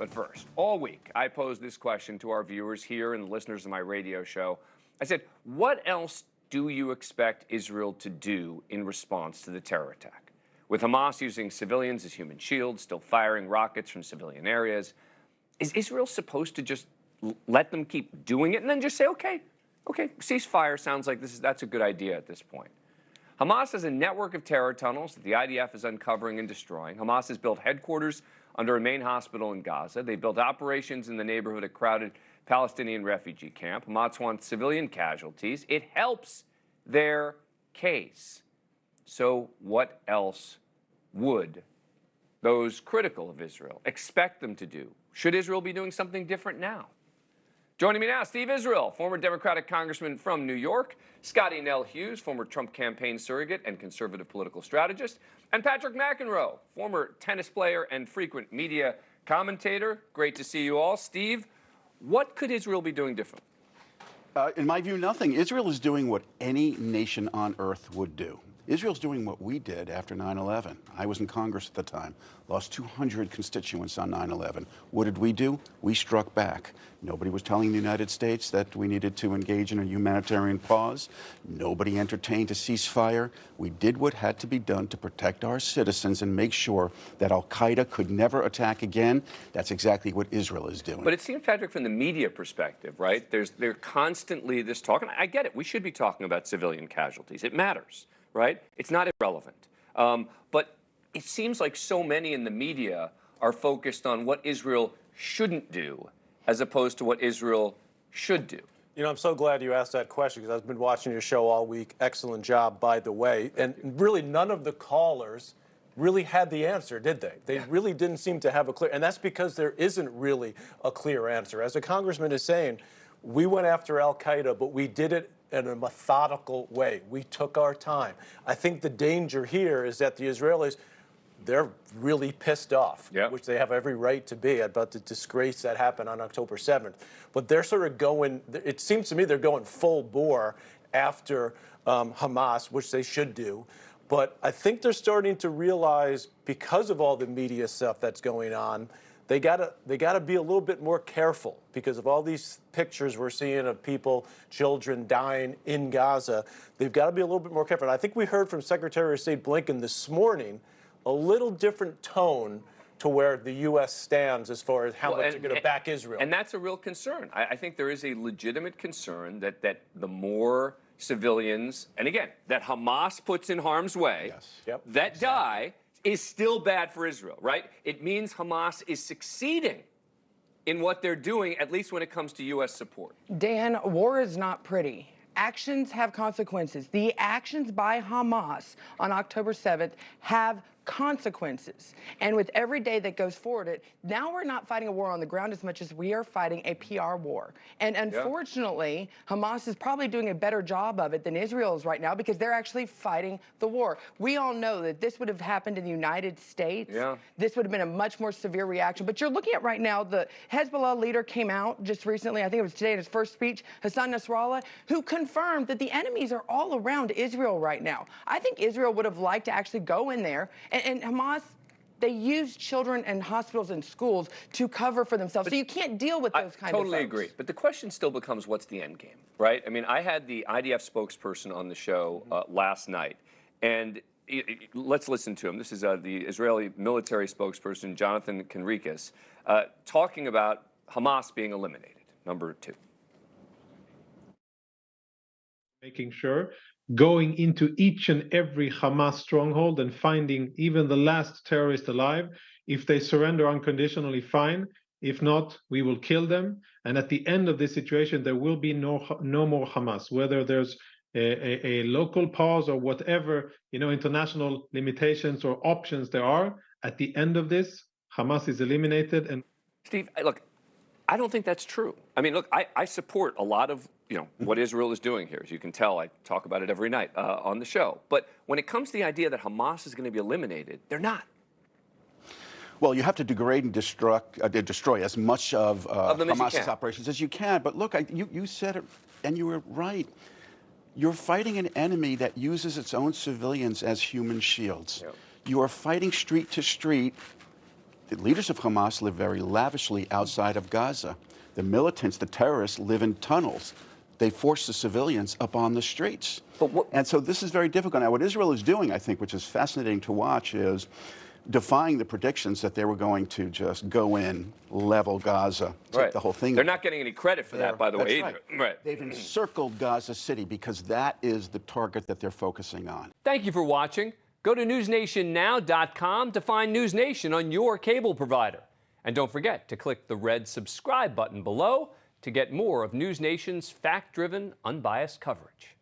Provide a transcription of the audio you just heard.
But first, all week, I posed this question to our viewers here and the listeners of my radio show. I said, what else do you expect Israel to do in response to the terror attack? With Hamas using civilians as human shields, still firing rockets from civilian areas, is Israel supposed to just let them keep doing it and then just say, okay, ceasefire sounds like that's a good idea at this point? Hamas has a network of terror tunnels that the IDF is uncovering and destroying. Hamas has built headquarters under a main hospital in Gaza. They built operations in the neighborhood of a crowded Palestinian refugee camp. Hamas wants civilian casualties. It helps their case. So what else would those critical of Israel expect them to do? Should Israel be doing something different now? Joining me now, Steve Israel, former Democratic Congressman from New York, Scottie Nell Hughes, former Trump campaign surrogate and conservative political strategist, and Patrick McEnroe, former tennis player and frequent media commentator. Great to see you all. Steve, what could Israel be doing different? In my view, nothing. Israel is doing what any nation on earth would do. Israel's doing what we did after 9/11. I was in Congress at the time, lost 200 constituents on 9/11. What did we do? We struck back. Nobody was telling the United States that we needed to engage in a humanitarian pause. Nobody entertained a ceasefire. We did what had to be done to protect our citizens and make sure that al-Qaeda could never attack again. That's exactly what Israel is doing. But it seems, Patrick, from the media perspective, right, they're constantly this talk, and I get it. We should be talking about civilian casualties. It matters. Right? It's not irrelevant. But it seems like so many in the media are focused on what Israel shouldn't do as opposed to what Israel should do. You know, I'm so glad you asked that question because I've been watching your show all week. Excellent job, by the way. And really, none of the callers really had the answer, did they? They really didn't seem to have a clear, and that's because there isn't really a clear answer. As the congressman is saying, we went after al-Qaeda, but we did it in a methodical way. We took our time. I think the danger here is that the Israelis, they're really pissed off, which they have every right to be about the disgrace that happened on October 7th. But they're sort of going, it seems to me they're going full bore after Hamas, which they should do. But I think they're starting to realize, because of all the media stuff that's going on, they gotta be a little bit more careful because of all these pictures we're seeing of people, children dying in Gaza. They've got to be a little bit more careful. And I think we heard from Secretary of State Blinken this morning a little different tone to where the U.S. stands as far as how much they're going to back Israel. And that's a real concern. I think there is a legitimate concern that the more civilians, and again, that Hamas puts in harm's way, that die, is still bad for Israel, right? It means Hamas is succeeding in what they're doing, at least when it comes to U.S. support. Dan, war is not pretty. Actions have consequences. The actions by Hamas on October 7th have consequences. And with every day that goes forward, now we're not fighting a war on the ground as much as we are fighting a PR war. And unfortunately, Hamas is probably doing a better job of it than Israel is right now because they're actually fighting the war. We all know that this would have happened in the United States. This would have been a much more severe reaction. But you're looking at right now, the Hezbollah leader came out just recently, I think it was today in his first speech, Hassan Nasrallah, who confirmed that the enemies are all around Israel right now. I think Israel would have liked to actually go in there and Hamas, they use children and hospitals and schools to cover for themselves. So you can't deal with those kind of things. I totally agree. But the question still becomes, what's the end game, right? I mean, I had the IDF spokesperson on the show last night, and let's listen to him. This is the Israeli military spokesperson, Jonathan Conricus, talking about Hamas being eliminated, number 2. Making sure going into each and every Hamas stronghold and finding even the last terrorist alive. If they surrender unconditionally, fine. If not, we will kill them. And at the end of this situation, there will be no more Hamas, whether there's a local pause or whatever, international limitations or options there are. At the end of this, Hamas is eliminated. And Steve, look, I don't think that's true. I mean, look, I support a lot of what Israel is doing here. As you can tell, I talk about it every night on the show. But when it comes to the idea that Hamas is going to be eliminated, they're not. Well, you have to degrade and destroy as much of Hamas's operations as you can. But look, you said it, and you were right. You're fighting an enemy that uses its own civilians as human shields. You are fighting street to street. The leaders of Hamas live very lavishly outside of Gaza. The militants, the terrorists, live in tunnels. They force the civilians up on the streets. And so this is very difficult. Now, what Israel is doing, I think, which is fascinating to watch, is defying the predictions that they were going to just go in, level Gaza, take the whole thing. They're not getting any credit for that, by the way, either. Right. They've encircled Gaza City because that is the target that they're focusing on. Thank you for watching. Go to newsnationnow.com to find NewsNation on your cable provider. And don't forget to click the red subscribe button below to get more of NewsNation's fact-driven, unbiased coverage.